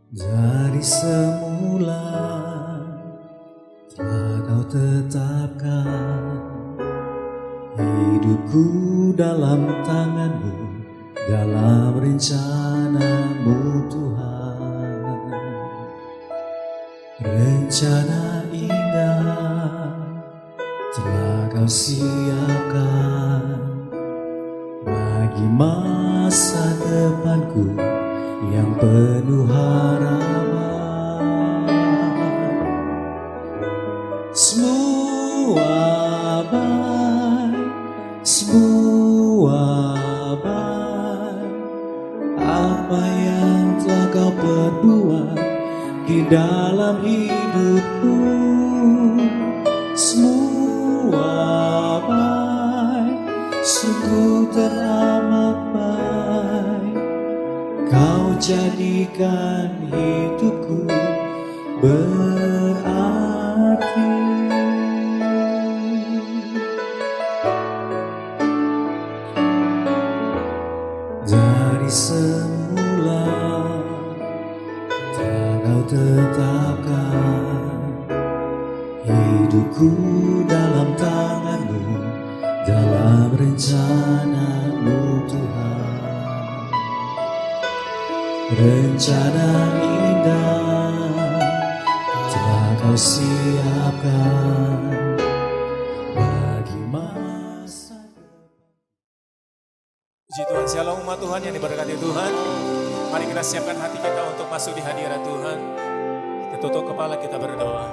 Dari semula telah kau tetapkan hidupku dalam tanganmu, dalam rencanamu Tuhan. Rencana indah telah kau siapkan bagi masa depanku yang penuh harapan. Semua baik apa yang telah kau perbuat di dalam hidupku. Semua baik, sungguh teramat baik. Kau jadikan hidupku berarti. Dari semula telah kau tetapkan hidupku dalam tanganmu, dalam rencanamu Tuhan. Rencana indah telah kau siapkan bagi masa depan. Puji Tuhan, shalom umat Tuhan yang diberkati Tuhan. Mari kita siapkan hati kita untuk masuk di hadirat Tuhan. Kita tutup kepala, kita berdoa.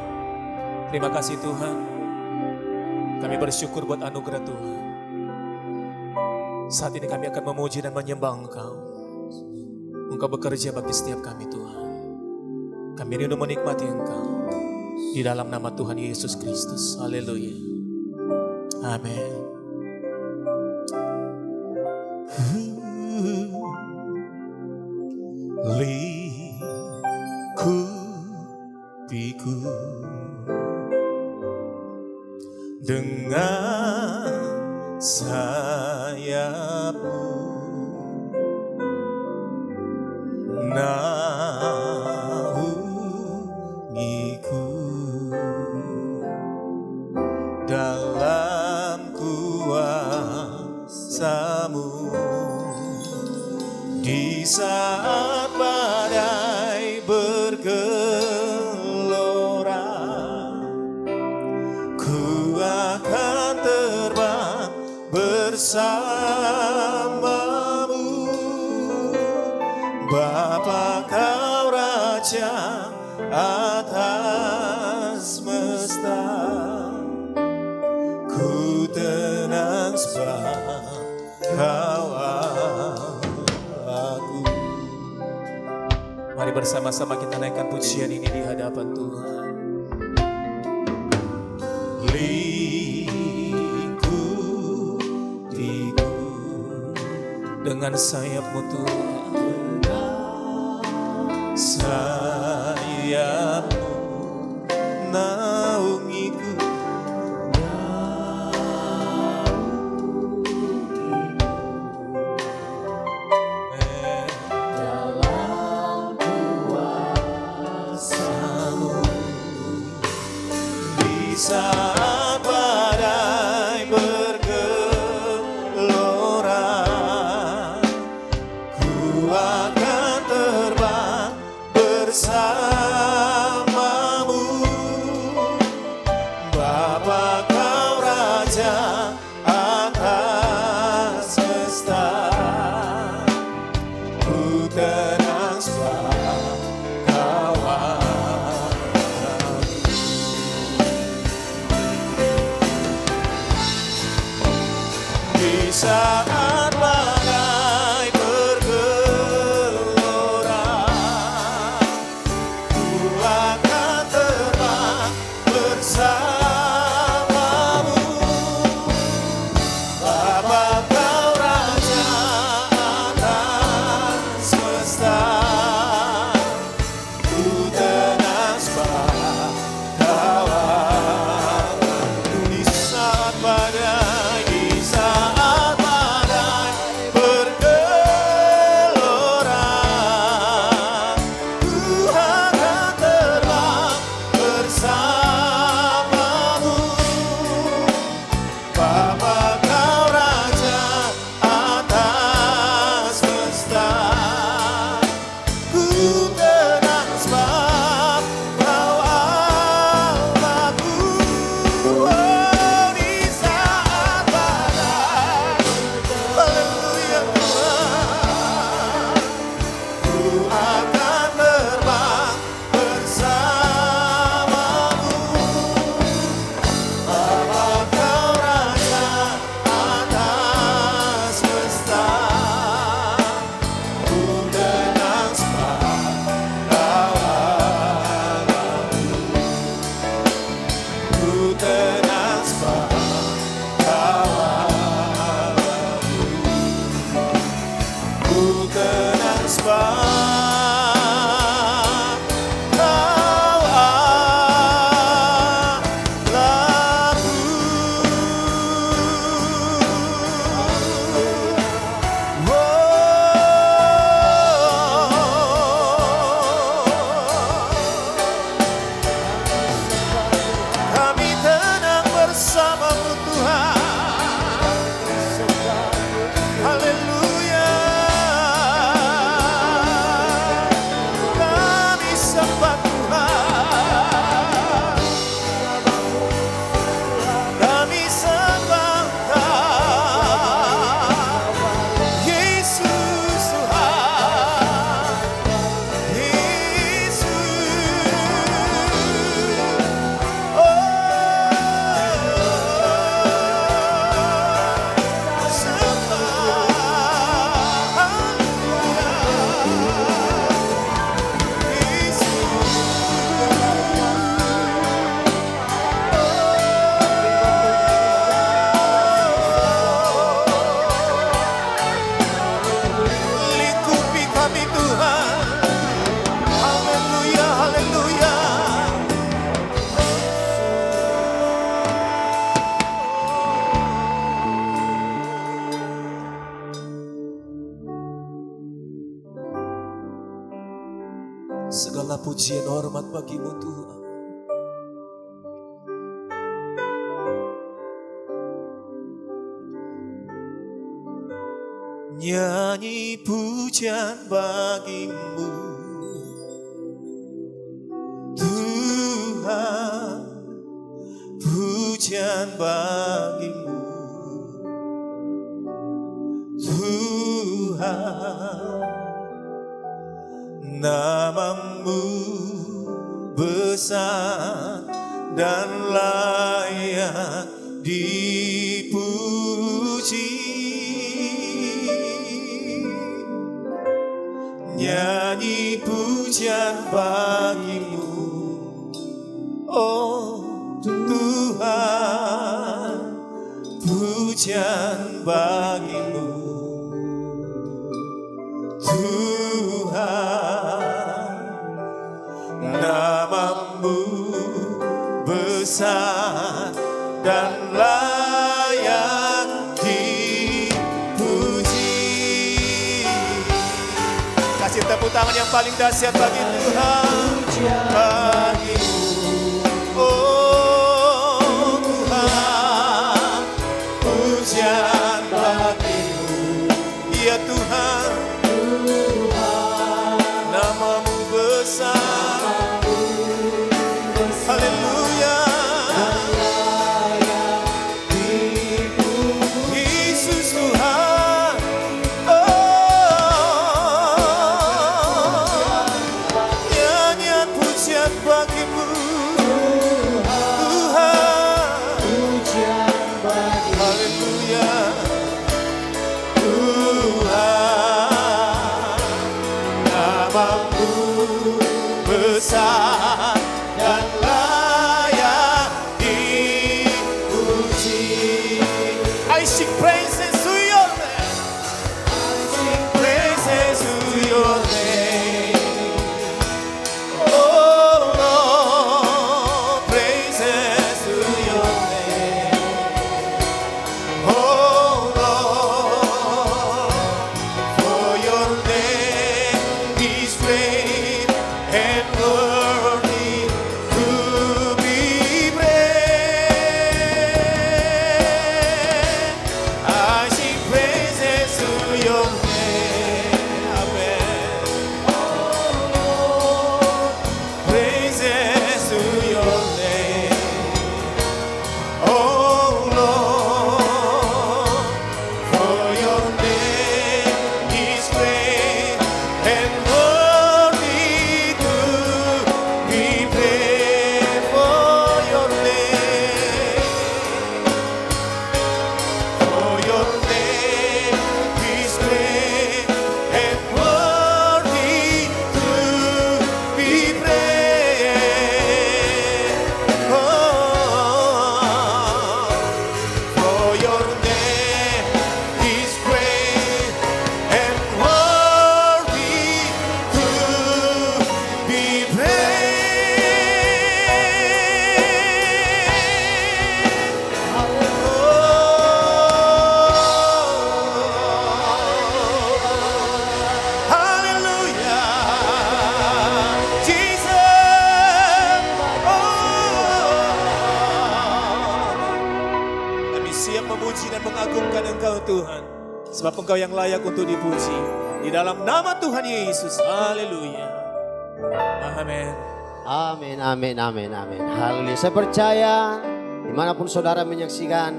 Terima kasih Tuhan. Kami bersyukur buat anugerah Tuhan. Saat ini kami akan memuji dan menyembah Engkau. Engkau bekerja bagi setiap kami Tuhan. Kami rindu menikmati Engkau. Di dalam nama Tuhan Yesus Kristus. Haleluya. Amin. Likutiku dengan sayapmu, naungiku dalam kuasa-Mu. Di saat badai bergelora, ku akan terbang bersama-Mu. Bapa, Kau Raja atas semesta, ku tenang sebab Kau aku. Mari bersama-sama kita naikkan pujian ini di hadapan Tuhan. Likutiku dengan sayap-Mu Tuhan, sayap-Mu naungiku. Dalam kuasa-Mu, di saat badai bergelora, ku akan terbang bersama-Mu. Bapa, Kau Raja atas semesta, ku tenang sebab Kau di saat badai bergelora, Segala pujian hormat bagi-Mu Tuhan. Nyanyi pujian bagi-Mu Tuhan, pujian bagi-Mu Tuhan. Nama-Mu besar dan layak dipuji. Nyanyi pujian bagi-Mu, oh Tuhan, pujian bagi-Mu Tuhan. Nama-Mu besar dan layak dipuji. Kasih tepuk tangan yang paling dahsyat bagi Tuhan. Bagi-Mu, oh Tuhan, pujian bagi-Mu. Ya Tuhan, nama-Mu besar. Haleluya. Yesus Tuhan, oh, nyanyian pujian bagi-Mu Tuhan. Haleluya. Tuhan, nama-Mu besar dan layak dipuji. I sing praises to Your name. I sing praises to Your name. Oh Lord, praises to Your name. Oh Lord, for Your name is great and worthy to be praised. I sing praises to Your name. Amen. Praises to Your name. Oh Lord, for Your name is great and worthy to be praised. For Your name, for Your name is great and worthy to be praised. Oh, for Your name is great and worthy to be praised. Hallelujah, Jesus. Kami siap memuji dan mengagungkan Engkau Tuhan, sebab Engkau yang layak untuk dipuji. Di dalam nama Tuhan Yesus, haleluya. Amin. Amin, amin, amin, amin. Haleluya. Saya percaya dimanapun saudara menyaksikan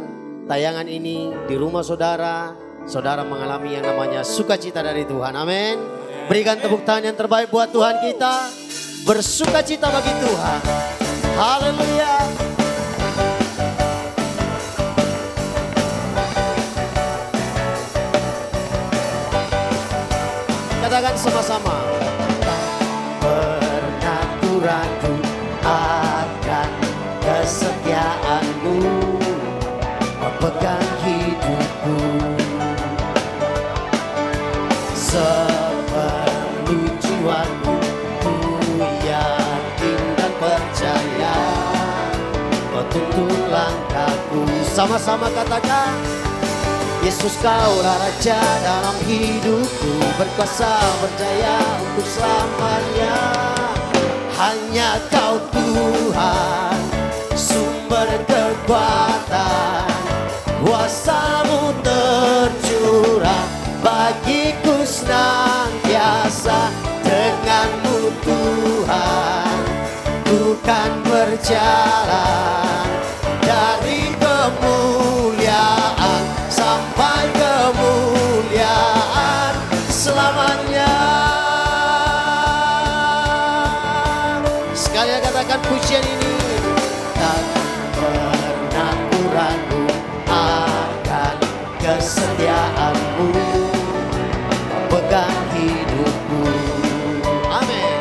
tayangan ini, di rumah saudara, saudara mengalami yang namanya sukacita dari Tuhan. Amin. Berikan tepuk tangan yang terbaik buat Tuhan kita. Bersukacita bagi Tuhan. Haleluya. Katakan sama-sama. Pernah ku ragu akan kesetiaan-Mu, memegang hidupku sepenuh jiwaku. Ku yakin dan percaya Kau tuntun langkahku. Sama-sama katakan, Yesus Kaulah Raja dalam hidupku, berkuasa berjaya untuk selamanya. hanya Kau Tuhan, sumber kekuatan, kuasa-Mu tercurah bagiku senantiasa. Dengan-Mu Tuhan, ku kan berjalan dari kemuliaan sampai kemuliaan selamanya. Sekali katakan pujian ini. Tak pernah ku ragu akan kesetiaan-Mu, pegang hidupku. Amin.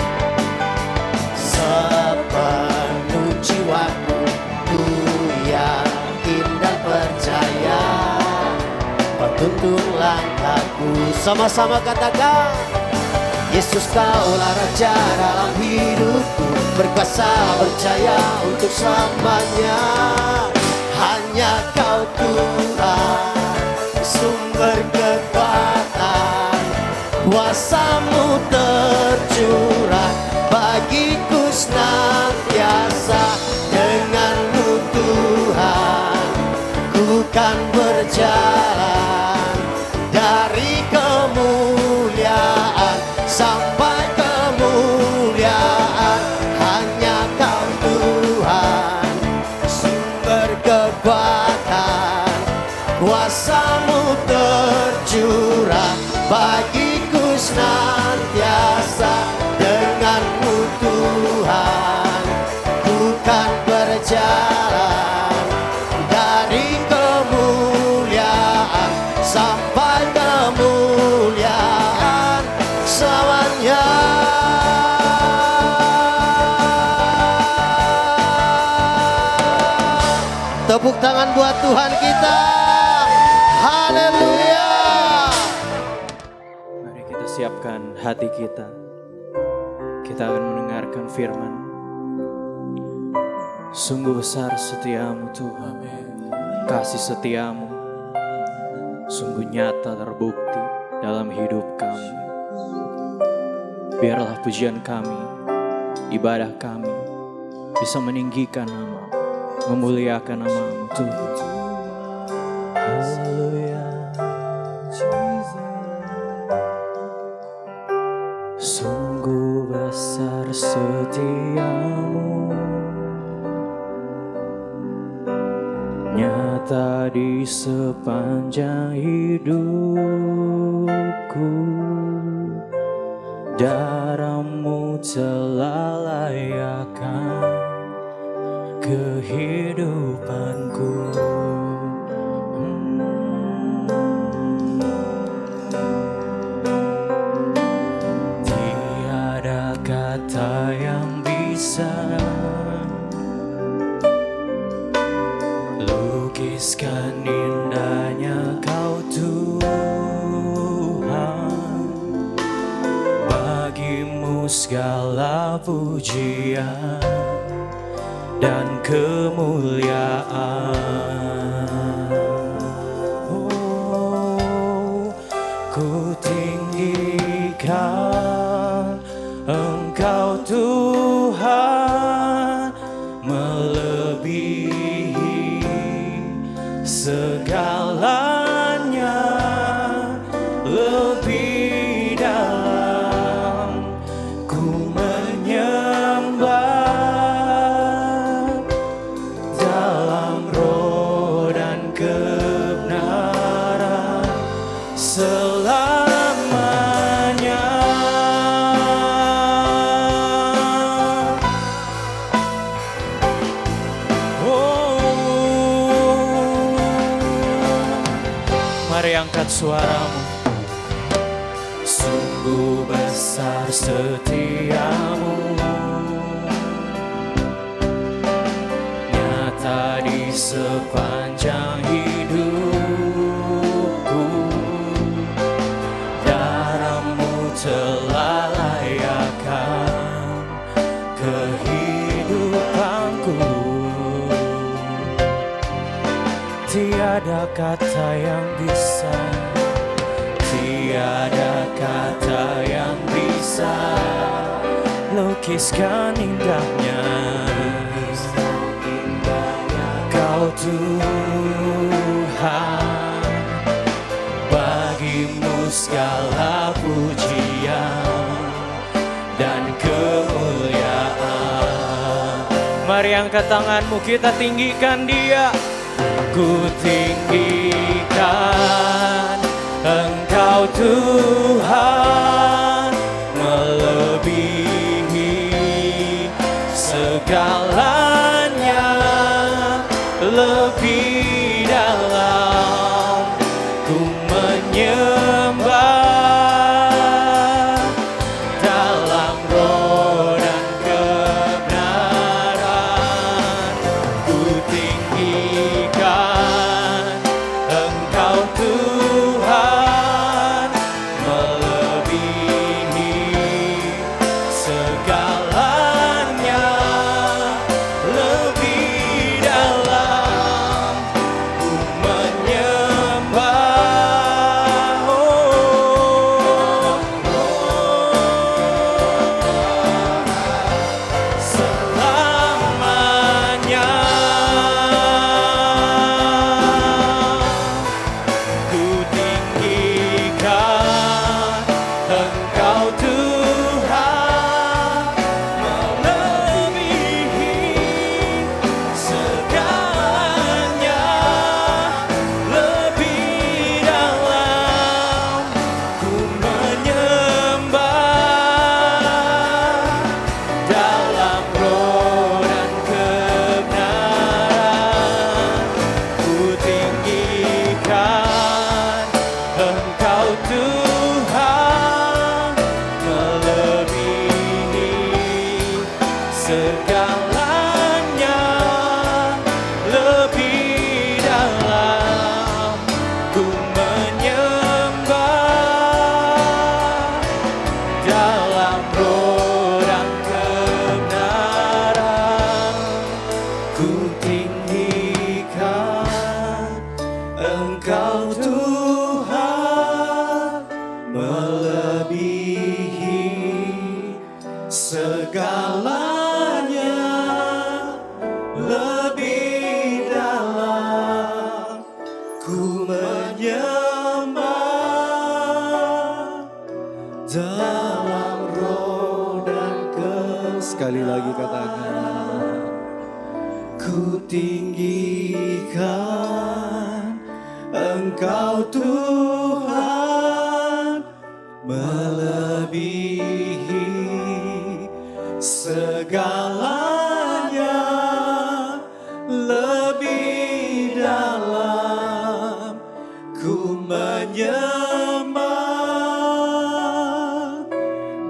Sepenuh jiwaku ku yakin dan percaya, petuntun langkahku. Sama-sama katakan, Yesus Kaulah Raja dalam hidupku, berkuasa percaya untuk selamanya. Hanya Kau Tuhan, sumber kekuatan, kuasa-Mu tercurah bagiku senantiasa. Dengan-Mu Tuhan, ku kan berjalan dari kemuliaan sampai kemuliaan. Hanya Kau Tuhan, sumber kekuatan, kuasa-Mu tercurah bagiku senantiasa. Dengan-Mu Tuhan, ku kan berjalan dari kemuliaan sampai kemuliaan selamanya. Tepuk tangan buat Tuhan kita. Haleluya. Mari kita siapkan hati kita. Kita akan mendengarkan firman. Sungguh besar setiamu Tuhan, kasih setiamu sungguh nyata terbukti dalam hidup kami. Biarlah pujian kami, ibadah kami bisa meninggikan nama, memuliakan nama-Mu Tuhan. Haleluya. Sungguh besar setiamu, nyata di sepanjang hidupku. Darah-Mu telah layakkan kehidupanku. Tiada kata yang bisa lukiskan indahnya Kau Tuhan. Bagi-Mu segala pujian dan kemuliaan. Oh, ku tinggikan Engkau Tuhan, melebihi segalanya, lebih dalam ku menyembah dalam roh dan kebenaran selamanya. Mari angkat suaramu. Sungguh besar setiamu, nyata di sepanjang hidupku. Darah-Mu telah layakkan kehidupanku. Tiada kata yang bisa, tiada kata yang bisa lukiskan indahnya Kau Tuhan, bagimu segala pujian dan kemuliaan. Mari angkat tanganmu, kita tinggikan Dia. Ku tinggikan Engkau Tuhan, melebihi segalanya, lebih dalam ku menyembah dalam roh dan kebenaran. Ku tinggikan Engkau Tuhan, melebihi segalanya, lebih dalam ku menyembah. Selamanya ku tinggikan Engkau Tuhan, melebihi segalanya, lebih dalam ku menyembah dalam roh dan kebenaran. Ku tinggikan Engkau Tuhan, melebihi segalanya, lebih dalam ku menyembah dalam roh dan kebenaran. Ku tinggikan Engkau Tuhan, melebihi segalanya, lebih dalam ku menyembah dalam roh dan sekali lagi katakan, ku tinggikan Engkau Tuhan, melebihi segalanya, lebih dalam ku menyembah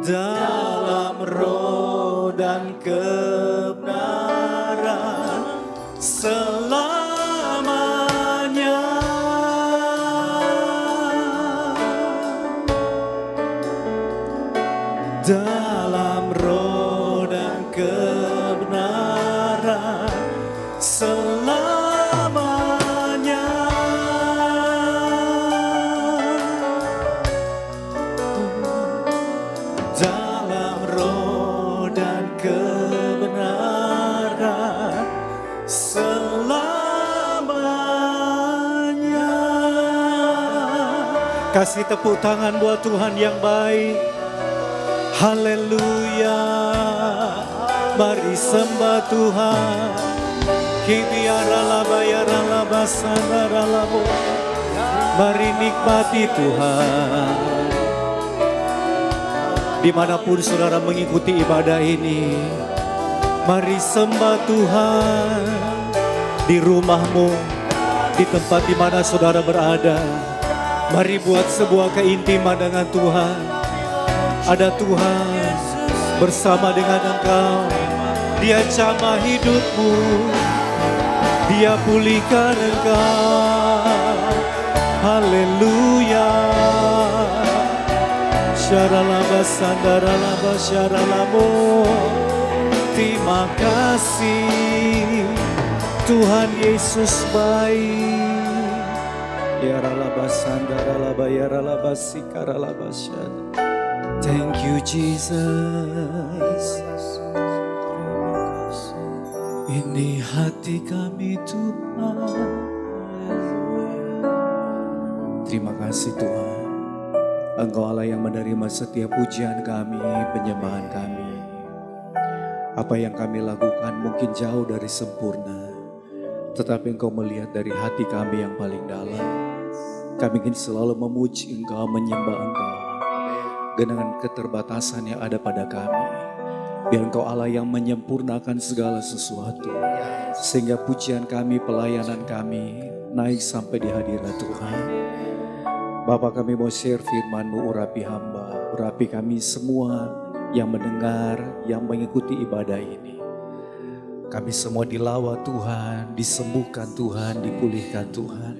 dalam roh dan kebenaran selamanya. Dalam roh dan kebenaran selamanya. Dalam roh dan kebenaran selamanya. Kasih tepuk tangan buat Tuhan yang baik. Haleluya, mari sembah Tuhan. Mari nikmati Tuhan. Dimanapun saudara mengikuti ibadah ini, mari sembah Tuhan. Di rumahmu, di tempat di mana saudara berada, mari buat sebuah keintiman dengan Tuhan. Ada Tuhan bersama dengan engkau. Dia jamah hidupmu, Dia pulihkan engkau. Haleluya. Syaralaba sandaralaba syaralamo. Terima kasih Tuhan Yesus baik. Ya ralaba sandaralaba ya ralaba sikaralaba syaralaba. Thank you Jesus. Ini hati kami Tuhan. Terima kasih Tuhan. Engkau Allah yang menerima setiap pujian kami, penyembahan kami. Apa yang kami lakukan mungkin jauh dari sempurna, tetapi Engkau melihat dari hati kami yang paling dalam. Kami ingin selalu memuji Engkau, menyembah Engkau dengan keterbatasan yang ada pada kami. Biar Engkau Allah yang menyempurnakan segala sesuatu, sehingga pujian kami, pelayanan kami naik sampai di hadirat Tuhan. Bapa, kami mau share firman-Mu, urapi hamba, urapi kami semua yang mendengar, yang mengikuti ibadah ini. Kami semua dilawat Tuhan, disembuhkan Tuhan, dipulihkan Tuhan.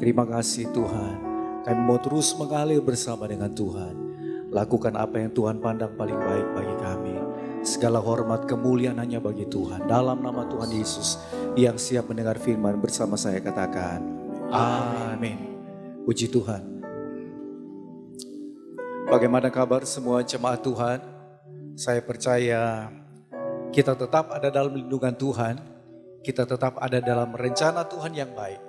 Terima kasih Tuhan. Kami mau terus mengalir bersama dengan Tuhan. Lakukan apa yang Tuhan pandang paling baik bagi kami. Segala hormat kemuliaan hanya bagi Tuhan. Dalam nama Tuhan Yesus yang siap mendengar firman bersama saya katakan, amin. Puji Tuhan. Bagaimana kabar semua jemaat Tuhan? Saya percaya kita tetap ada dalam lindungan Tuhan. Kita tetap ada dalam rencana Tuhan yang baik.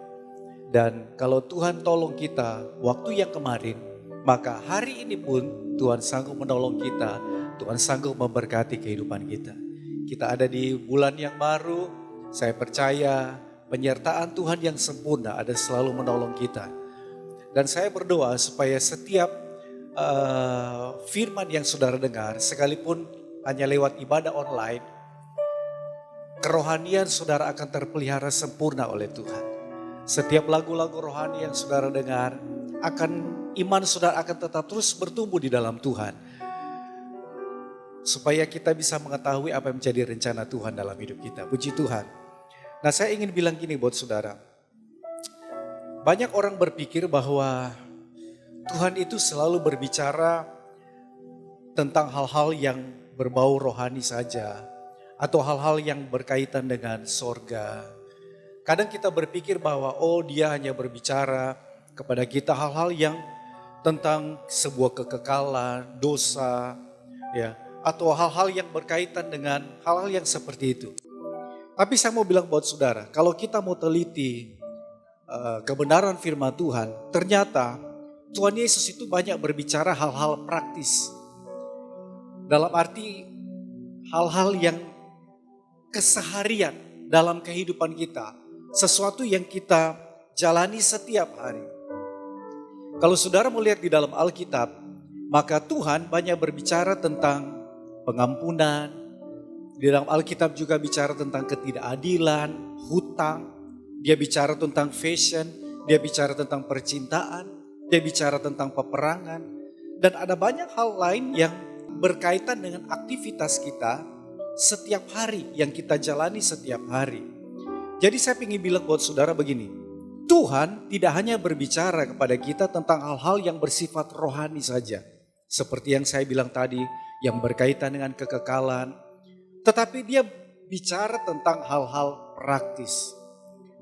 Dan kalau Tuhan tolong kita waktu yang kemarin, maka hari ini pun Tuhan sanggup menolong kita. Tuhan sanggup memberkati kehidupan kita. Kita ada di bulan yang baru. Saya percaya penyertaan Tuhan yang sempurna ada selalu menolong kita. Dan saya berdoa supaya setiap firman yang saudara dengar, sekalipun hanya lewat ibadah online, kerohanian saudara akan terpelihara sempurna oleh Tuhan. Setiap lagu-lagu rohani yang saudara dengar, iman saudara akan tetap terus bertumbuh di dalam Tuhan. Supaya kita bisa mengetahui apa yang menjadi rencana Tuhan dalam hidup kita. Puji Tuhan. Nah, saya ingin bilang gini buat saudara. Banyak orang berpikir bahwa Tuhan itu selalu berbicara tentang hal-hal yang berbau rohani saja. Atau hal-hal yang berkaitan dengan sorga. Kadang kita berpikir bahwa dia hanya berbicara kepada kita hal-hal yang tentang sebuah kekekalan, dosa, ya, atau hal-hal yang berkaitan dengan hal-hal yang seperti itu. Tapi saya mau bilang buat saudara, kalau kita mau teliti kebenaran firman Tuhan, ternyata Tuhan Yesus itu banyak berbicara hal-hal praktis. Dalam arti hal-hal yang keseharian dalam kehidupan kita. Sesuatu yang kita jalani setiap hari. Kalau saudara melihat di dalam Alkitab, maka Tuhan banyak berbicara tentang pengampunan. Di dalam Alkitab juga bicara tentang ketidakadilan, hutang. Dia bicara tentang fashion, dia bicara tentang percintaan. Dia bicara tentang peperangan. Dan ada banyak hal lain yang berkaitan dengan aktivitas kita setiap hari. Yang kita jalani setiap hari. Jadi saya ingin bilang buat saudara begini. Tuhan tidak hanya berbicara kepada kita tentang hal-hal yang bersifat rohani saja. Seperti yang saya bilang tadi, yang berkaitan dengan kekekalan. Tetapi dia bicara tentang hal-hal praktis.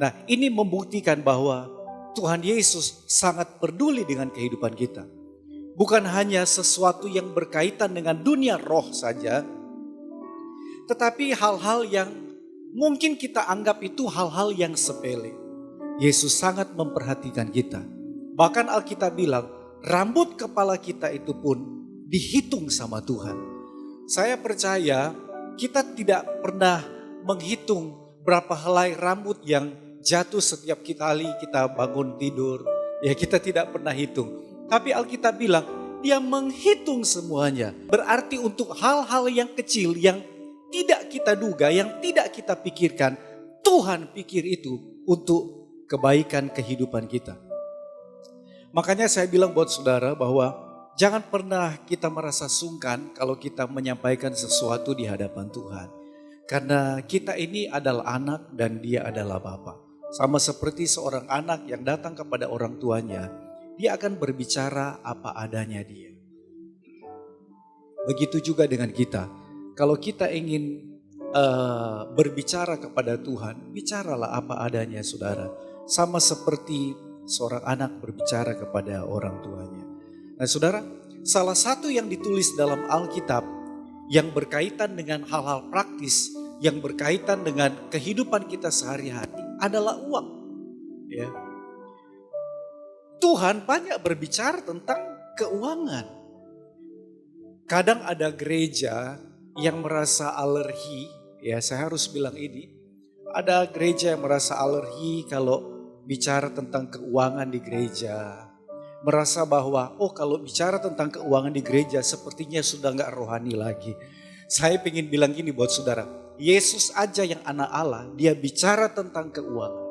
Nah, ini membuktikan bahwa Tuhan Yesus sangat peduli dengan kehidupan kita. Bukan hanya sesuatu yang berkaitan dengan dunia roh saja, tetapi hal-hal yang mungkin kita anggap itu hal-hal yang sepele. Yesus sangat memperhatikan kita. Bahkan Alkitab bilang, rambut kepala kita itu pun dihitung sama Tuhan. Saya percaya kita tidak pernah menghitung berapa helai rambut yang jatuh setiap kali kita bangun tidur. Ya, kita tidak pernah hitung. Tapi Alkitab bilang, dia menghitung semuanya. Berarti untuk hal-hal yang kecil yang tidak kita duga, yang tidak kita pikirkan, Tuhan pikir itu untuk kebaikan kehidupan kita. Makanya saya bilang buat saudara bahwa jangan pernah kita merasa sungkan kalau kita menyampaikan sesuatu di hadapan Tuhan. Karena kita ini adalah anak dan dia adalah bapa. Sama seperti seorang anak yang datang kepada orang tuanya, dia akan berbicara apa adanya dia. Begitu juga dengan kita. Kalau kita ingin berbicara kepada Tuhan, bicaralah apa adanya saudara. Sama seperti seorang anak berbicara kepada orang tuanya. Nah saudara, salah satu yang ditulis dalam Alkitab yang berkaitan dengan hal-hal praktis, yang berkaitan dengan kehidupan kita sehari-hari adalah uang. Ya. Tuhan banyak berbicara tentang keuangan. Kadang ada gereja yang merasa alergi, ya saya harus bilang ini. Ada gereja yang merasa alergi kalau bicara tentang keuangan di gereja. Merasa bahwa kalau bicara tentang keuangan di gereja sepertinya sudah gak rohani lagi. Saya ingin bilang gini buat saudara. Yesus aja yang anak Allah, dia bicara tentang keuangan.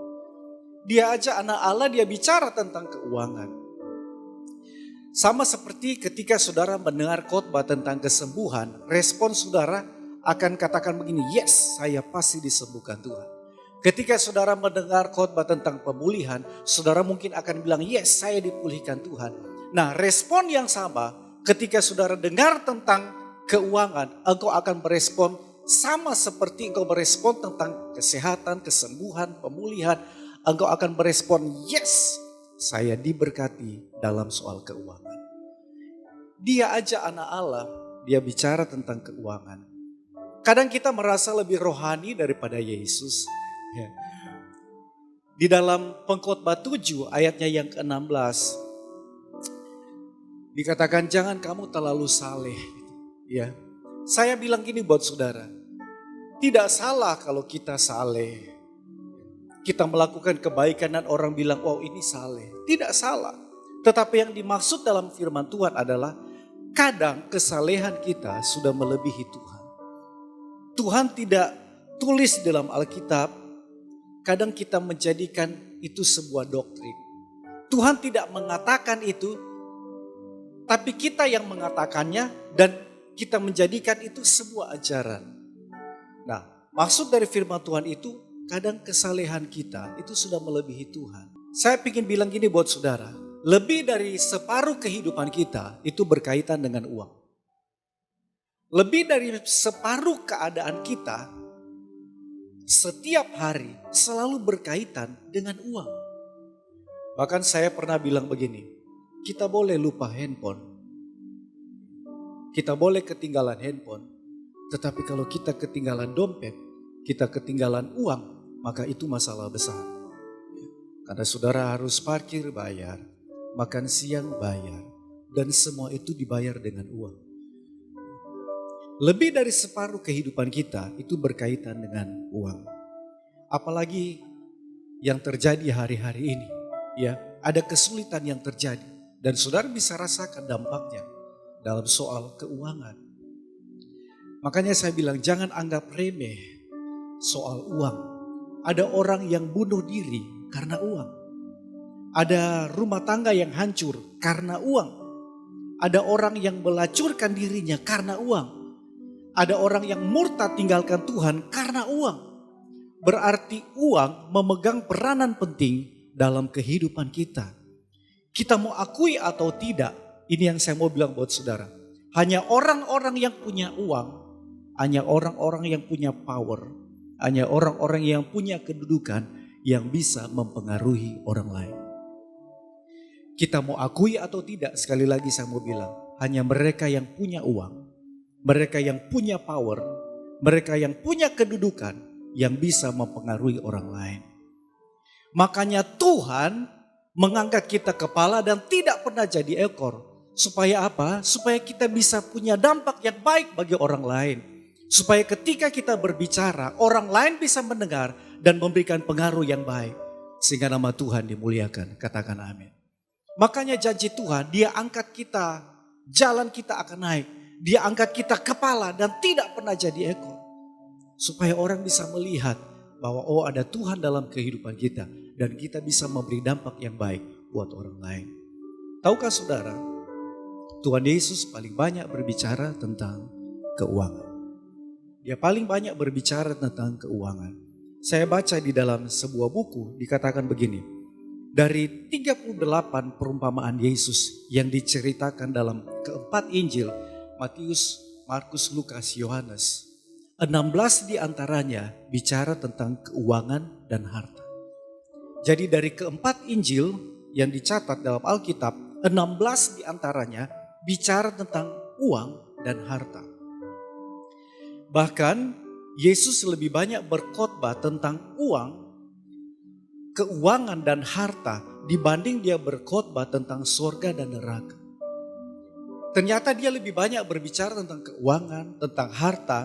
Dia aja anak Allah, dia bicara tentang keuangan. Sama seperti ketika saudara mendengar khotbah tentang kesembuhan, respon saudara akan katakan begini, yes, saya pasti disembuhkan Tuhan. Ketika saudara mendengar khotbah tentang pemulihan, saudara mungkin akan bilang, yes, saya dipulihkan Tuhan. Nah, respon yang sama ketika saudara dengar tentang keuangan, engkau akan berespon sama seperti engkau berespon tentang kesehatan, kesembuhan, pemulihan. Engkau akan berespon, yes, saya diberkati dalam soal keuangan. Dia aja anak Allah, dia bicara tentang keuangan. Kadang kita merasa lebih rohani daripada Yesus. Ya. Di dalam Pengkhotbah 7 ayatnya yang ke-16, dikatakan jangan kamu terlalu saleh. Ya. Saya bilang gini buat saudara, tidak salah kalau kita saleh. Kita melakukan kebaikan dan orang bilang, wow ini saleh. Tidak salah. Tetapi yang dimaksud dalam firman Tuhan adalah kadang kesalehan kita sudah melebihi Tuhan. Tuhan tidak tulis dalam Alkitab, kadang kita menjadikan itu sebuah doktrin. Tuhan tidak mengatakan itu, tapi kita yang mengatakannya dan kita menjadikan itu sebuah ajaran. Nah, maksud dari firman Tuhan itu, kadang kesalehan kita itu sudah melebihi Tuhan. Saya ingin bilang gini buat saudara, lebih dari separuh kehidupan kita itu berkaitan dengan uang. Lebih dari separuh keadaan kita setiap hari selalu berkaitan dengan uang. Bahkan saya pernah bilang begini, kita boleh lupa handphone, kita boleh ketinggalan handphone, tetapi kalau kita ketinggalan dompet, kita ketinggalan uang, maka itu masalah besar. Karena saudara harus parkir bayar, makan siang bayar, dan semua itu dibayar dengan uang. Lebih dari separuh kehidupan kita itu berkaitan dengan uang. Apalagi yang terjadi hari-hari ini. Ya, ada kesulitan yang terjadi dan saudara bisa rasakan dampaknya dalam soal keuangan. Makanya saya bilang jangan anggap remeh soal uang. Ada orang yang bunuh diri karena uang. Ada rumah tangga yang hancur karena uang. Ada orang yang melacurkan dirinya karena uang. Ada orang yang murtad tinggalkan Tuhan karena uang. Berarti uang memegang peranan penting dalam kehidupan kita. Kita mau akui atau tidak, ini yang saya mau bilang buat saudara. Hanya orang-orang yang punya uang, hanya orang-orang yang punya power, hanya orang-orang yang punya kedudukan yang bisa mempengaruhi orang lain. Kita mau akui atau tidak, sekali lagi saya mau bilang, hanya mereka yang punya uang, mereka yang punya power, mereka yang punya kedudukan yang bisa mempengaruhi orang lain. Makanya Tuhan mengangkat kita kepala dan tidak pernah jadi ekor. Supaya apa? Supaya kita bisa punya dampak yang baik bagi orang lain. Supaya ketika kita berbicara, orang lain bisa mendengar dan memberikan pengaruh yang baik. Sehingga nama Tuhan dimuliakan. Katakan amin. Makanya janji Tuhan, dia angkat kita, jalan kita akan naik. Dia angkat kita kepala dan tidak pernah jadi ekor. Supaya orang bisa melihat bahwa ada Tuhan dalam kehidupan kita. Dan kita bisa memberi dampak yang baik buat orang lain. Tahukah saudara, Tuhan Yesus paling banyak berbicara tentang keuangan. Dia paling banyak berbicara tentang keuangan. Saya baca di dalam sebuah buku dikatakan begini. Dari 38 perumpamaan Yesus yang diceritakan dalam keempat Injil, Matius, Markus, Lukas, Yohanes. 16 diantaranya bicara tentang keuangan dan harta. Jadi dari keempat Injil yang dicatat dalam Alkitab, 16 diantaranya bicara tentang uang dan harta. Bahkan Yesus lebih banyak berkhotbah tentang uang, keuangan dan harta dibanding dia berkhotbah tentang sorga dan neraka. Ternyata dia lebih banyak berbicara tentang keuangan, tentang harta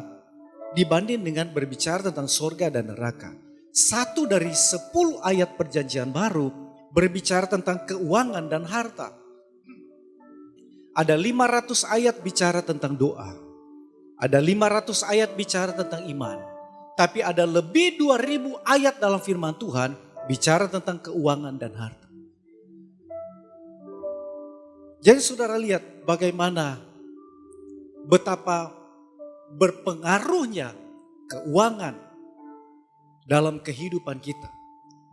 dibanding dengan berbicara tentang sorga dan neraka. 1 dari 10 ayat perjanjian baru berbicara tentang keuangan dan harta. Ada 500 ayat bicara tentang doa. Ada 500 ayat bicara tentang iman. Tapi ada lebih 2000 ayat dalam firman Tuhan bicara tentang keuangan dan harta. Jadi saudara lihat bagaimana betapa berpengaruhnya keuangan dalam kehidupan kita.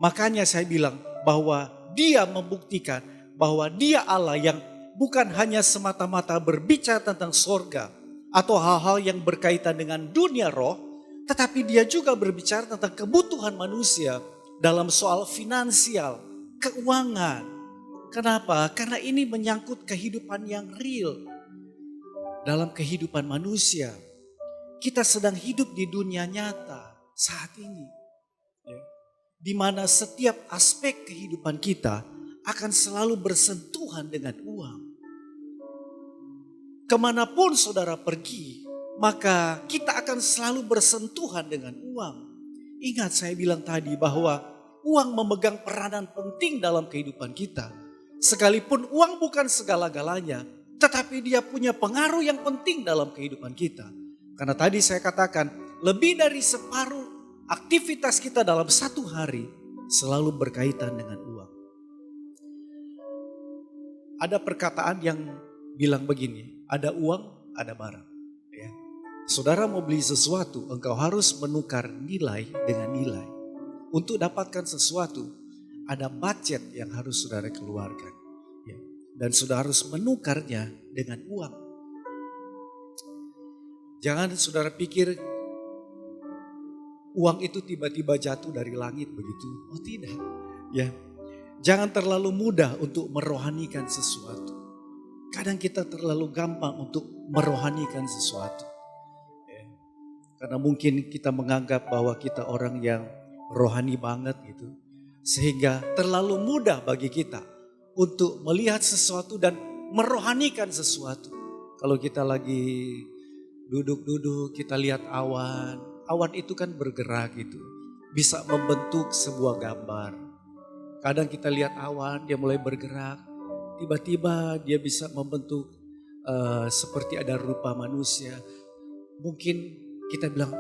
Makanya saya bilang bahwa dia membuktikan bahwa dia Allah yang bukan hanya semata-mata berbicara tentang sorga atau hal-hal yang berkaitan dengan dunia roh, tetapi dia juga berbicara tentang kebutuhan manusia dalam soal finansial, keuangan. Kenapa? Karena ini menyangkut kehidupan yang real dalam kehidupan manusia. Kita sedang hidup di dunia nyata saat ini, di mana setiap aspek kehidupan kita akan selalu bersentuhan dengan uang. Kemanapun saudara pergi, maka kita akan selalu bersentuhan dengan uang. Ingat saya bilang tadi bahwa uang memegang peranan penting dalam kehidupan kita. Sekalipun uang bukan segala-galanya, tetapi dia punya pengaruh yang penting dalam kehidupan kita. Karena tadi saya katakan, lebih dari separuh aktivitas kita dalam satu hari selalu berkaitan dengan uang. Ada perkataan yang bilang begini, ada uang, ada barang. Ya. Saudara mau beli sesuatu, engkau harus menukar nilai dengan nilai. Untuk dapatkan sesuatu, ada budget yang harus saudara keluarkan. Ya. Dan saudara harus menukarnya dengan uang. Jangan saudara pikir uang itu tiba-tiba jatuh dari langit begitu. Oh tidak. Ya. Jangan terlalu mudah untuk merohanikan sesuatu. Kadang kita terlalu gampang untuk merohanikan sesuatu. Ya. Karena mungkin kita menganggap bahwa kita orang yang rohani banget gitu. Sehingga terlalu mudah bagi kita untuk melihat sesuatu dan merohanikan sesuatu. Kalau kita lagi duduk-duduk, kita lihat awan. Awan itu kan bergerak gitu. Bisa membentuk sebuah gambar. Kadang kita lihat awan, dia mulai bergerak. Tiba-tiba dia bisa membentuk seperti ada rupa manusia. Mungkin kita bilang,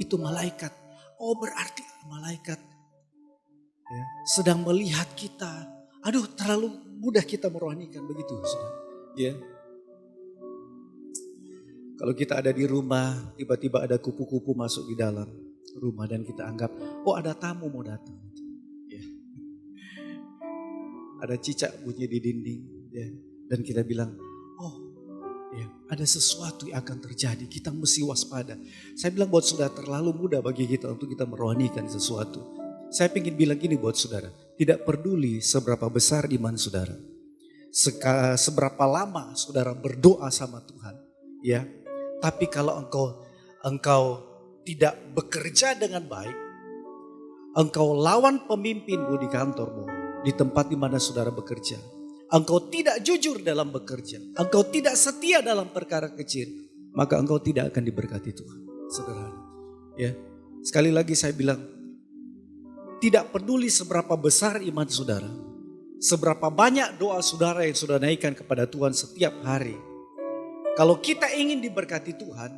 itu malaikat. Oh berarti malaikat ya, sedang melihat kita. Aduh terlalu mudah kita merohanikan begitu. Ya. Kalau kita ada di rumah, tiba-tiba ada kupu-kupu masuk di dalam rumah dan kita anggap, oh ada tamu mau datang. Ya. Ada cicak bunyi di dinding, ya. Dan kita bilang, oh ya, ada sesuatu yang akan terjadi, kita mesti waspada. Saya bilang buat saudara, terlalu mudah bagi kita untuk kita merohanikan sesuatu. Saya ingin bilang gini buat saudara, tidak peduli seberapa besar iman saudara, seberapa lama saudara berdoa sama Tuhan, ya. Tapi kalau engkau tidak bekerja dengan baik, engkau lawan pemimpinmu di kantormu, di tempat di mana saudara bekerja, engkau tidak jujur dalam bekerja, engkau tidak setia dalam perkara kecil, maka engkau tidak akan diberkati Tuhan, saudara. Ya, sekali lagi saya bilang, tidak peduli seberapa besar iman saudara, seberapa banyak doa saudara yang saudara naikkan kepada Tuhan setiap hari. Kalau kita ingin diberkati Tuhan,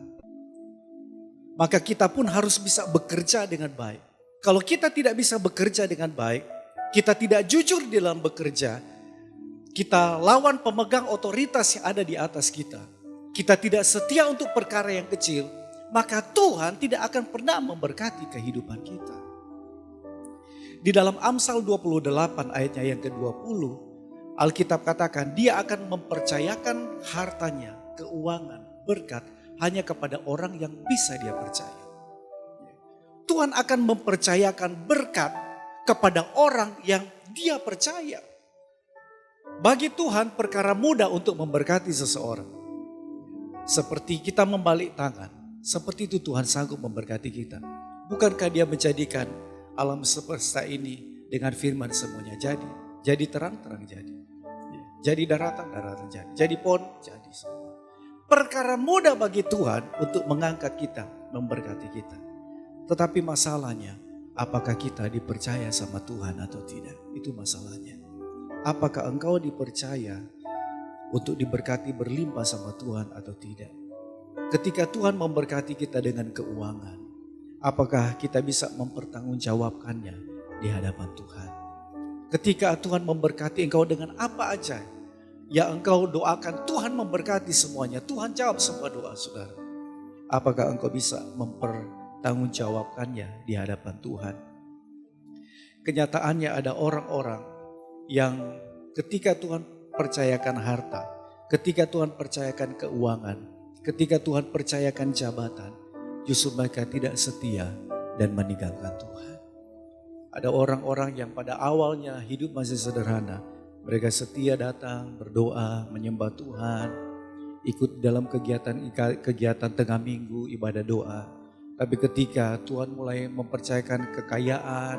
maka kita pun harus bisa bekerja dengan baik. Kalau kita tidak bisa bekerja dengan baik, kita tidak jujur di dalam bekerja, kita lawan pemegang otoritas yang ada di atas kita, kita tidak setia untuk perkara yang kecil, maka Tuhan tidak akan pernah memberkati kehidupan kita. Di dalam Amsal 28 ayatnya yang ke-20, Alkitab katakan dia akan mempercayakan hartanya, keuangan, berkat hanya kepada orang yang bisa dia percaya. Tuhan akan mempercayakan berkat kepada orang yang dia percaya. Bagi Tuhan perkara mudah untuk memberkati seseorang. Seperti kita membalik tangan, seperti itu Tuhan sanggup memberkati kita. Bukankah Dia menjadikan alam semesta ini dengan firman semuanya jadi? Jadi terang-terang jadi. Jadi daratan-daratan jadi. Jadi pohon jadi semua. Perkara mudah bagi Tuhan untuk mengangkat kita, memberkati kita. Tetapi masalahnya, apakah kita dipercaya sama Tuhan atau tidak? Itu masalahnya. Apakah engkau dipercaya untuk diberkati berlimpah sama Tuhan atau tidak? Ketika Tuhan memberkati kita dengan keuangan, apakah kita bisa mempertanggungjawabkannya di hadapan Tuhan? Ketika Tuhan memberkati engkau dengan apa aja yang engkau doakan, Tuhan memberkati semuanya. Tuhan jawab semua doa saudara. Apakah engkau bisa mempertanggungjawabkannya di hadapan Tuhan? Kenyataannya ada orang-orang yang ketika Tuhan percayakan harta, ketika Tuhan percayakan keuangan, ketika Tuhan percayakan jabatan, justru mereka tidak setia dan meninggalkan Tuhan. Ada orang-orang yang pada awalnya hidup masih sederhana, mereka setia datang, berdoa, menyembah Tuhan, ikut dalam kegiatan tengah minggu, ibadah doa. Tapi ketika Tuhan mulai mempercayakan kekayaan,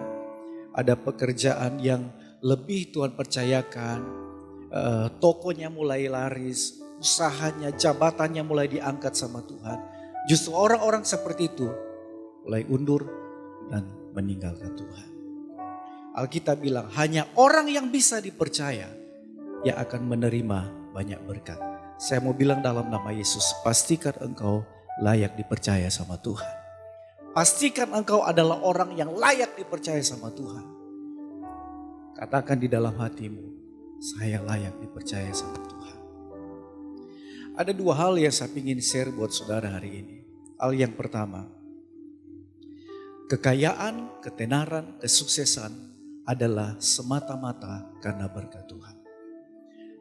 ada pekerjaan yang lebih Tuhan percayakan, tokonya mulai laris, usahanya, jabatannya mulai diangkat sama Tuhan. Justru orang-orang seperti itu mulai undur dan meninggalkan Tuhan. Alkitab bilang hanya orang yang bisa dipercaya yang akan menerima banyak berkat. Saya mau bilang dalam nama Yesus, pastikan engkau layak dipercaya sama Tuhan. Pastikan engkau adalah orang yang layak dipercaya sama Tuhan. Katakan di dalam hatimu, saya layak dipercaya sama Tuhan. Ada dua hal yang saya ingin share buat saudara hari ini. Hal yang pertama, kekayaan, ketenaran, kesuksesan adalah semata-mata karena berkat Tuhan.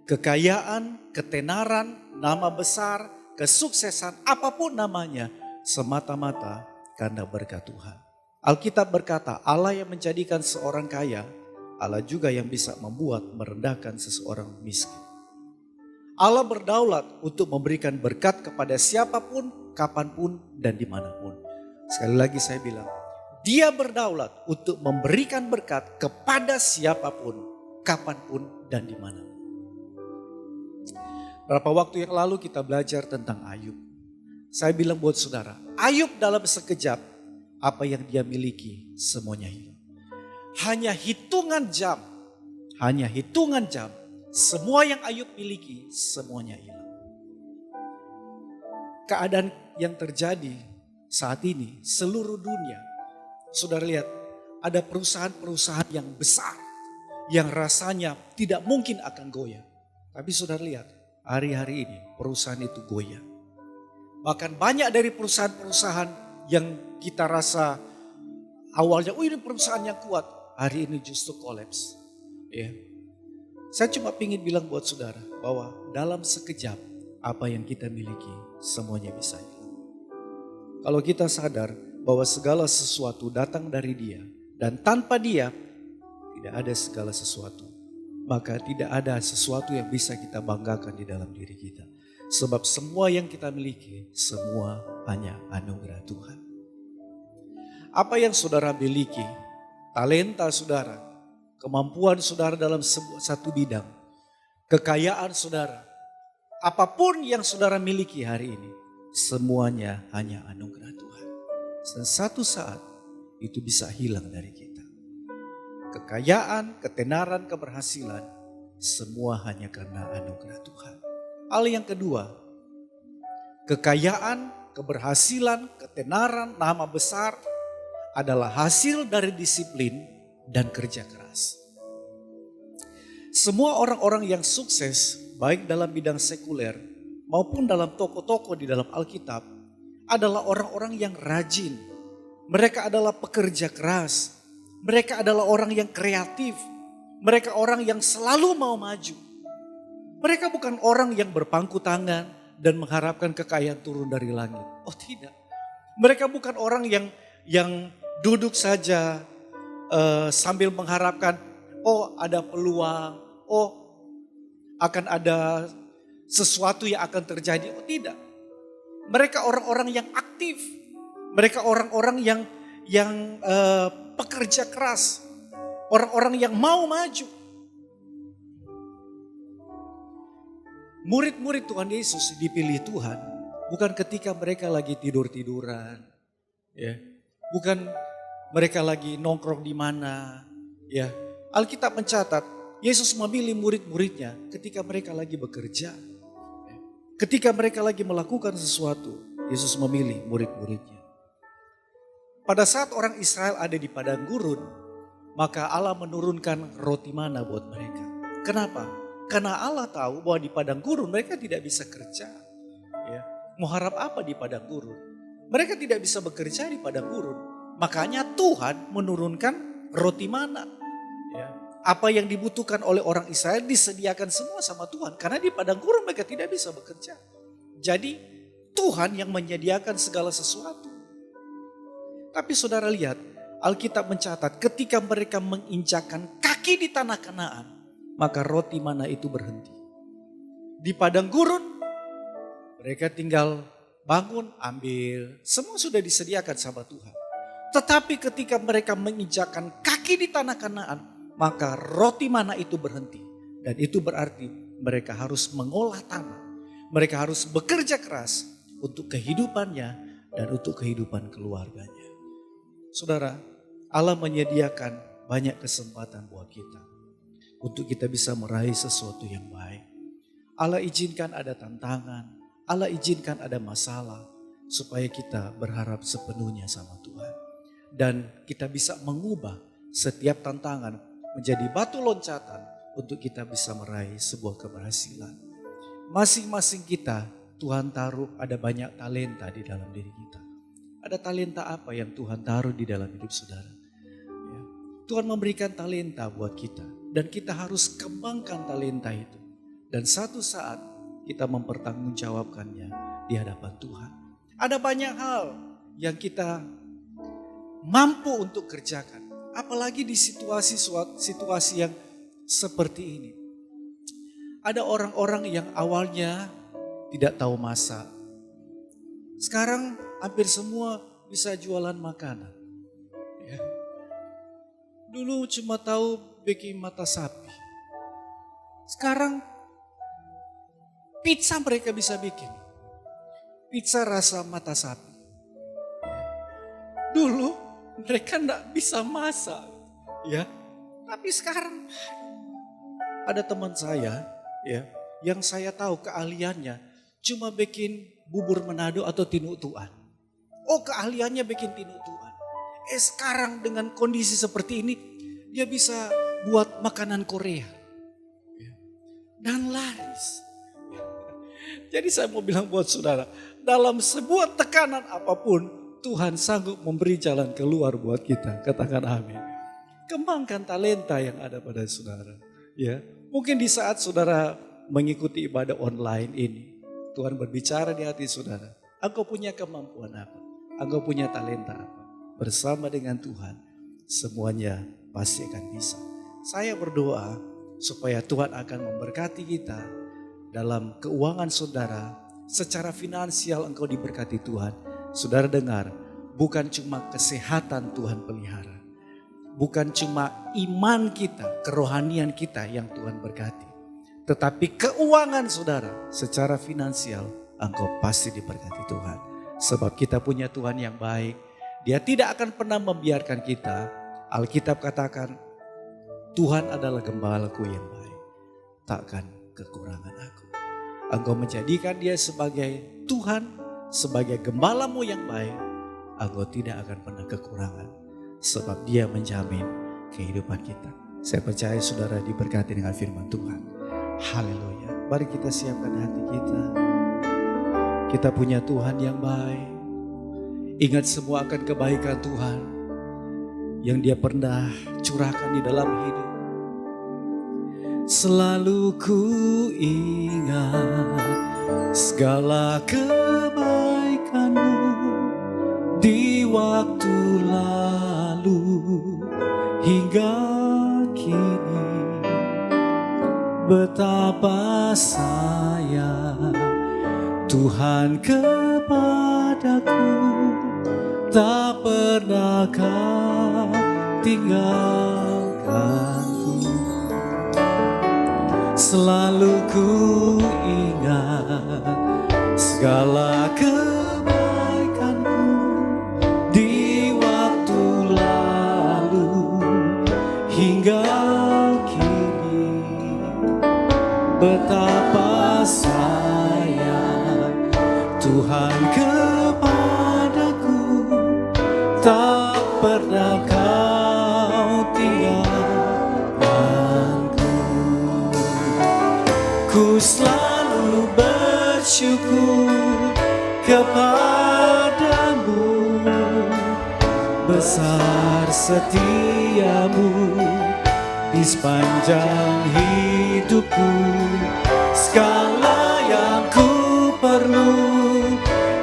Kekayaan, ketenaran, nama besar, kesuksesan, apapun namanya, semata-mata karena berkat Tuhan. Alkitab berkata, Allah yang menjadikan seorang kaya, Allah juga yang bisa membuat merendahkan seseorang miskin. Allah berdaulat untuk memberikan berkat kepada siapapun, kapanpun, dan dimanapun. Sekali lagi saya bilang, Dia berdaulat untuk memberikan berkat kepada siapapun, kapanpun, dan dimanapun. Berapa waktu yang lalu kita belajar tentang Ayub. Saya bilang buat saudara, Ayub dalam sekejap, apa yang dia miliki semuanya hilang. Hanya hitungan jam, semua yang Ayub miliki semuanya hilang. Keadaan yang terjadi saat ini seluruh dunia, saudara lihat ada perusahaan-perusahaan yang besar yang rasanya tidak mungkin akan goyah. Tapi saudara lihat hari-hari ini perusahaan itu goyah. Bahkan banyak dari perusahaan-perusahaan yang kita rasa awalnya, ini perusahaan yang kuat, hari ini justru kolaps. Ya. Saya cuma ingin bilang buat saudara bahwa dalam sekejap apa yang kita miliki semuanya bisa hilang. Kalau kita sadar bahwa segala sesuatu datang dari Dia dan tanpa Dia tidak ada segala sesuatu, maka tidak ada sesuatu yang bisa kita banggakan di dalam diri kita. Sebab semua yang kita miliki semua hanya anugerah Tuhan. Apa yang saudara miliki, talenta saudara, kemampuan saudara dalam satu bidang, kekayaan saudara, apapun yang saudara miliki hari ini, semuanya hanya anugerah Tuhan. Dan satu saat itu bisa hilang dari kita. Kekayaan, ketenaran, keberhasilan, semua hanya karena anugerah Tuhan. Hal yang kedua, kekayaan, keberhasilan, ketenaran, nama besar adalah hasil dari disiplin dan kerja keras. Semua orang-orang yang sukses, baik dalam bidang sekuler maupun dalam toko-toko di dalam Alkitab, adalah orang-orang yang rajin. Mereka adalah pekerja keras. Mereka adalah orang yang kreatif. Mereka orang yang selalu mau maju. Mereka bukan orang yang berpangku tangan dan mengharapkan kekayaan turun dari langit. Oh tidak. Mereka bukan orang yang duduk saja sambil mengharapkan, oh ada peluang, oh akan ada sesuatu yang akan terjadi. Oh tidak. Mereka orang-orang yang aktif. Mereka orang-orang yang pekerja keras. Orang-orang yang mau maju. Murid-murid Tuhan Yesus dipilih Tuhan bukan ketika mereka lagi tidur-tiduran, ya. Bukan mereka lagi nongkrong di mana, ya. Alkitab mencatat Yesus memilih murid-muridnya ketika mereka lagi bekerja. Ketika mereka lagi melakukan sesuatu, Yesus memilih murid-muridnya. Pada saat orang Israel ada di padang gurun, maka Allah menurunkan roti mana buat mereka. Kenapa? Karena Allah tahu bahwa di padang gurun mereka tidak bisa kerja. Ya. Mau harap apa di padang gurun? Mereka tidak bisa bekerja di padang gurun. Makanya Tuhan menurunkan roti mana. Ya. Apa yang dibutuhkan oleh orang Israel disediakan semua sama Tuhan. Karena di padang gurun mereka tidak bisa bekerja. Jadi Tuhan yang menyediakan segala sesuatu. Tapi saudara lihat, Alkitab mencatat ketika mereka menginjakan kaki di tanah Kanaan, maka roti mana itu berhenti. Di padang gurun, mereka tinggal bangun, ambil. Semua sudah disediakan sama Tuhan. Tetapi ketika mereka menginjakan kaki di tanah Kanaan, maka roti mana itu berhenti. Dan itu berarti mereka harus mengolah tanah. Mereka harus bekerja keras untuk kehidupannya dan untuk kehidupan keluarganya. Saudara, Allah menyediakan banyak kesempatan buat kita. Untuk kita bisa meraih sesuatu yang baik. Allah izinkan ada tantangan. Allah izinkan ada masalah. Supaya kita berharap sepenuhnya sama Tuhan. Dan kita bisa mengubah setiap tantangan menjadi batu loncatan. Untuk kita bisa meraih sebuah keberhasilan. Masing-masing kita Tuhan taruh ada banyak talenta di dalam diri kita. Ada talenta apa yang Tuhan taruh di dalam hidup saudara? Ya. Tuhan memberikan talenta buat kita. Dan kita harus kembangkan talenta itu. Dan satu saat kita mempertanggungjawabkannya di hadapan Tuhan. Ada banyak hal yang kita mampu untuk kerjakan. Apalagi di situasi yang seperti ini. Ada orang-orang yang awalnya tidak tahu masak. Sekarang hampir semua bisa jualan makanan. Ya. Dulu cuma tahu bikin mata sapi. Sekarang pizza mereka bisa bikin. Pizza rasa mata sapi. Dulu mereka enggak bisa masak. Ya. Tapi sekarang ada teman saya ya, yang saya tahu keahliannya cuma bikin bubur Manado atau tinutuan. Oh, keahliannya bikin tinutuan. Sekarang dengan kondisi seperti ini dia bisa buat makanan Korea. Dan laris. Jadi saya mau bilang buat saudara, dalam sebuah tekanan apapun, Tuhan sanggup memberi jalan keluar buat kita. Katakan amin. Kembangkan talenta yang ada pada saudara. Ya, mungkin di saat saudara mengikuti ibadah online ini, Tuhan berbicara di hati saudara. Engkau punya kemampuan apa? Engkau punya talenta apa? Bersama dengan Tuhan, semuanya pasti akan bisa. Saya berdoa supaya Tuhan akan memberkati kita dalam keuangan saudara. Secara finansial engkau diberkati Tuhan. Saudara dengar, bukan cuma kesehatan Tuhan pelihara. Bukan cuma iman kita, kerohanian kita yang Tuhan berkati. Tetapi keuangan saudara secara finansial engkau pasti diberkati Tuhan. Sebab kita punya Tuhan yang baik. Dia tidak akan pernah membiarkan kita. Alkitab katakan, Tuhan adalah gembalaku yang baik. Takkan kekurangan aku. Engkau menjadikan dia sebagai Tuhan, sebagai gembalamu yang baik. Engkau tidak akan pernah kekurangan. Sebab dia menjamin kehidupan kita. Saya percaya saudara diberkati dengan firman Tuhan. Haleluya. Mari kita siapkan hati kita. Kita punya Tuhan yang baik. Ingat semua akan kebaikan Tuhan yang dia pernah curahkan di dalam hidup. Selalu ku ingat segala kebaikan-Mu di waktu lalu hingga kini. betapa sayang Tuhan kepadaku, tak pernah Kau tinggalkanku. Selalu ku ingat segala kebaikanmu di waktu lalu hingga kini. Betapa sayang Tuhan kepadaku, tak pernah Kau tinggalkanku. Ku selalu bersyukur kepadamu, besar setiamu di sepanjang hidupku. Segala yang ku perlu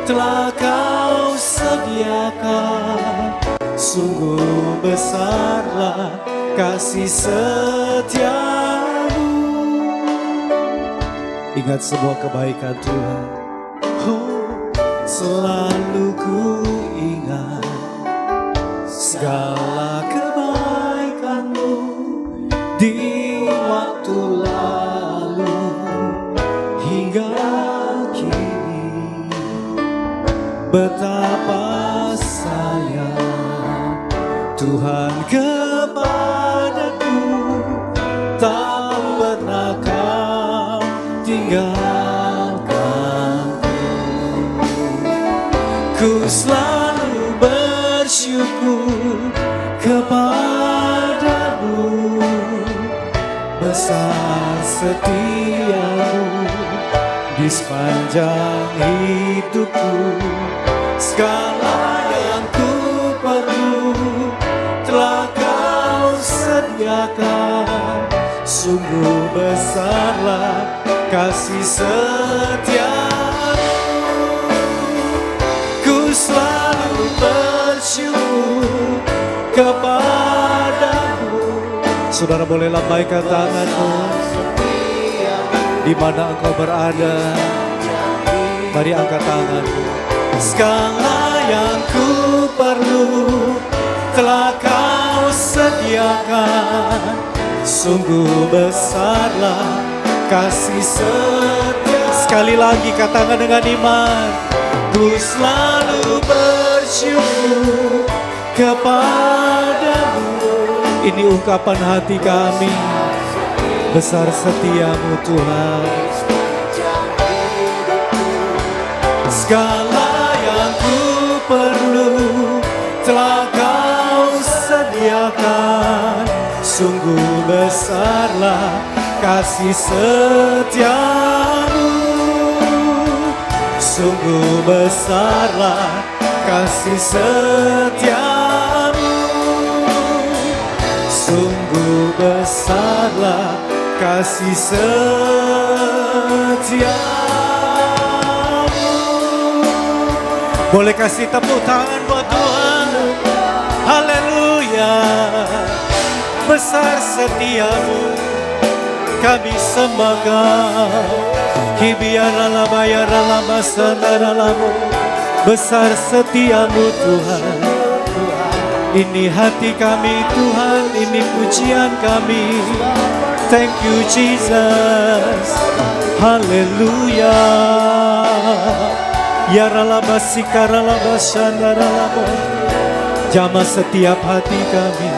telah Kau sediakan. Sungguh besarlah kasih setiamu. Ingat semua kebaikan Tuhan, oh, selalu ku ingat segala kebaikan-Mu di waktu lalu hingga kini. Betapa sayang Tuhan kepadaku, tak pernah Kau tinggalkanku. Ku selalu bersyukur kepadamu, besar setiamu di sepanjang hidupku. Segala yang ku perlu telah Kau sediakan. Sungguh besarlah kasih setiamu. Ku selalu bersyukur kepadamu. Saudara boleh lambaikan tanganmu di mana engkau berada. Mari angkat tanganmu. Segala yang ku perlu telah Kau sediakan. Sungguh besarlah kasih setia. Sekali lagi katakan dengan iman. Ku selalu bersyukur kepadamu. Ini ungkapan hati kami. Besar setiamu Tuhan. Segala yang ku perlu telah Kau sediakan. Sungguh besarlah kasih setiamu. Sungguh besarlah kasih setiamu. Sungguh besarlah kasih setiamu. Boleh kasih tepuk tangan buat Tuhan. Haleluya. Besar setiamu, kami sembah Kau. Besar setiamu Tuhan. Ini hati kami Tuhan, ini pujian kami. Thank you Jesus. Haleluya. Ya ralabasi karalabasyandaralabo. Jamah setiap hati kami.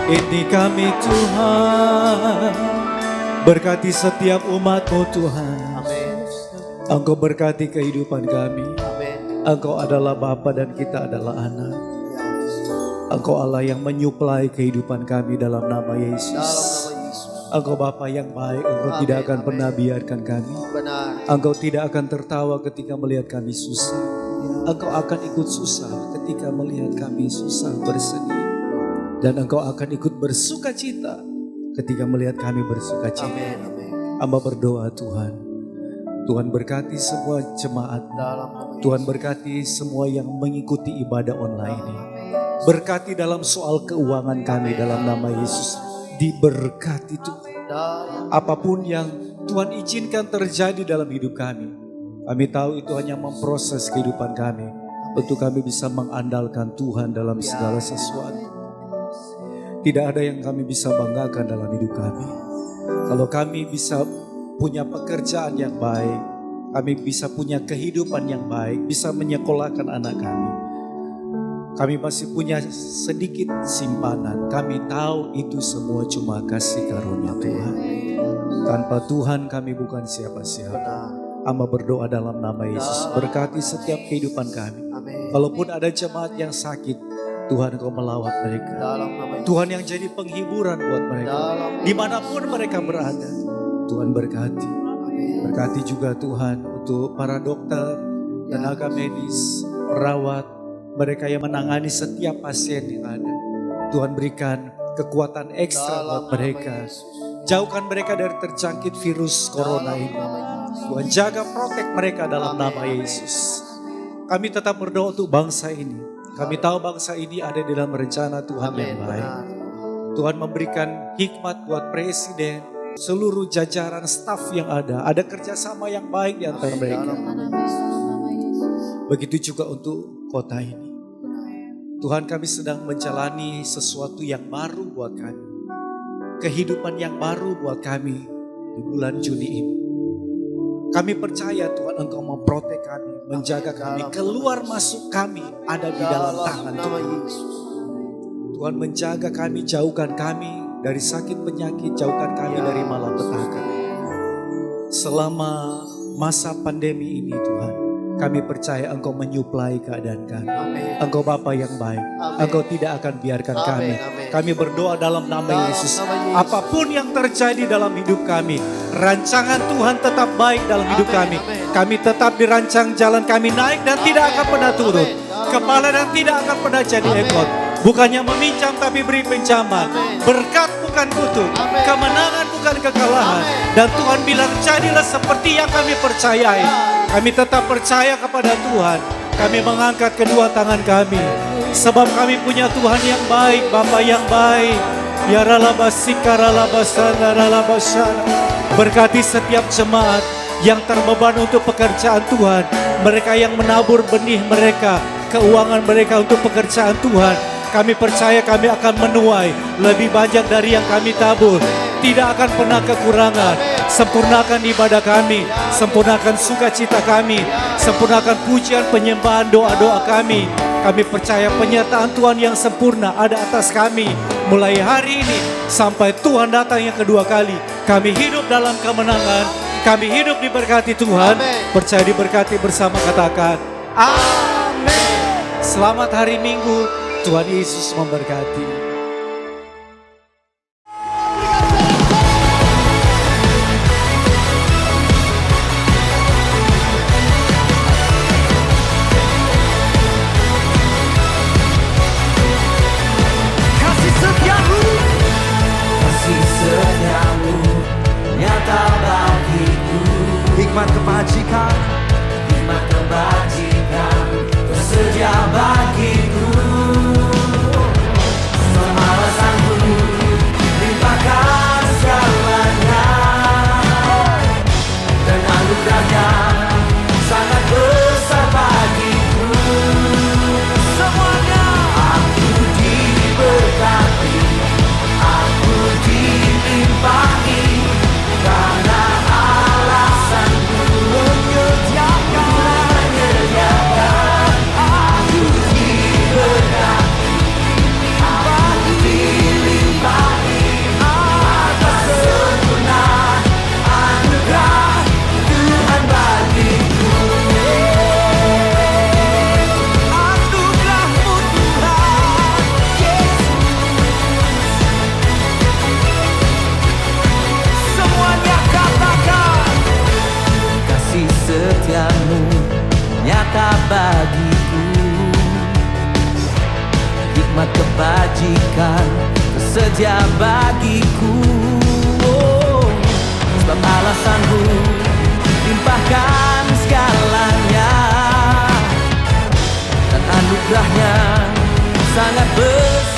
Ini kami Tuhan. Berkati setiap umat-Mu Tuhan. Amin. Engkau berkati kehidupan kami. Amin. Engkau adalah Bapa dan kita adalah anak. Engkau Allah yang menyuplai kehidupan kami dalam nama Yesus. Dalam nama Yesus. Engkau Bapa yang baik. Engkau Amin, tidak akan amin. pernah biarkan kami. Benar. Engkau tidak akan tertawa ketika melihat kami susah. Engkau akan ikut susah ketika melihat kami susah bersedih. Dan Engkau akan ikut bersuka cita ketika melihat kami bersuka cita. Amin. Amin. Hamba berdoa Tuhan. Tuhan berkati semua jemaat. Dalam nama Yesus. Tuhan berkati semua yang mengikuti ibadah online ini. Berkati dalam soal keuangan kami dalam nama Yesus. Diberkati Tuhan. Apapun yang Tuhan izinkan terjadi dalam hidup kami tahu itu hanya memproses kehidupan kami untuk kami bisa mengandalkan Tuhan dalam segala sesuatu. Tidak ada yang kami bisa banggakan dalam hidup kami. Kalau kami bisa punya pekerjaan yang baik, kami bisa punya kehidupan yang baik, bisa menyekolahkan anak kami masih punya sedikit simpanan. Kami tahu itu semua cuma kasih karunia Tuhan. Tanpa Tuhan kami bukan siapa-siapa. Hamba berdoa dalam nama Yesus, berkati setiap kehidupan kami. Kalaupun ada jemaat yang sakit, Tuhan Engkau melawat mereka. Tuhan yang jadi penghiburan buat mereka. Dimanapun mereka berada, Tuhan berkati. Berkati juga Tuhan untuk para dokter, tenaga medis, perawat, mereka yang menangani setiap pasien yang ada. Tuhan berikan kekuatan ekstra buat mereka. Jauhkan mereka dari terjangkit virus corona ini. Tuhan jaga protek mereka dalam nama Yesus. Kami tetap berdoa untuk bangsa ini. Kami tahu bangsa ini ada di dalam rencana Tuhan yang baik. Tuhan memberikan hikmat buat presiden, seluruh jajaran staf yang ada. Ada kerjasama yang baik di antara mereka. Begitu juga untuk kota ini. Tuhan, kami sedang menjalani sesuatu yang baru buat kami. Kehidupan yang baru buat kami di bulan Juni ini. Kami percaya Tuhan Engkau memprotek kami, menjaga kami, keluar masuk kami ada di dalam tangan Tuhan. Tuhan menjaga kami, jauhkan kami dari sakit penyakit, jauhkan kami dari malapetaka. Selama masa pandemi ini Tuhan, kami percaya Engkau menyuplai keadaan kami. Engkau Bapa yang baik. Engkau tidak akan biarkan kami. Kami berdoa dalam nama Yesus. Apapun yang terjadi dalam hidup kami, rancangan Tuhan tetap baik dalam hidup kami. Kami tetap dirancang jalan kami naik dan tidak akan pernah turun. Kepala dan tidak akan pernah jadi ekor. Bukannya meminjam tapi beri pinjaman. Berkat bukan kutuk. Kemenangan bukan kekalahan. Dan Tuhan bilang jadilah seperti yang kami percayai. Kami tetap percaya kepada Tuhan. Kami mengangkat kedua tangan kami. Sebab kami punya Tuhan yang baik, Bapa yang baik. Ya ralabasika ralabasana ralabasana. Berkati setiap jemaat yang terbeban untuk pekerjaan Tuhan. Mereka yang menabur benih mereka, keuangan mereka untuk pekerjaan Tuhan. Kami percaya kami akan menuai lebih banyak dari yang kami tabur. Tidak akan pernah kekurangan. Sempurnakan ibadah kami, sempurnakan sukacita kami, sempurnakan pujian, penyembahan, doa-doa kami. Kami percaya penyertaan Tuhan yang sempurna ada atas kami. Mulai hari ini sampai Tuhan datang yang kedua kali. Kami hidup dalam kemenangan, kami hidup diberkati Tuhan. Percaya diberkati bersama, katakan amin. Selamat hari Minggu, Tuhan Yesus memberkati. Hikmat kebajikan, hikmat kebajikan tersedia bagiku. Alasanku limpahkan segalanya, dan anugerahnya sangat besar bagiku. Semuanya aku diberkati, aku dilimpahi, karena alasanku menyediakan, aku diberkati, aku dilimpahi, atas sempurna anugerah Tuhan bagiku. Anugerahmu Tuhan Yesus, semuanya katakan. Kasih setiamu nyata bagiku, hikmat kebajikan tersedia bagiku. Sebab alasanku limpahkan segalanya, dan anugerahnya sangat besar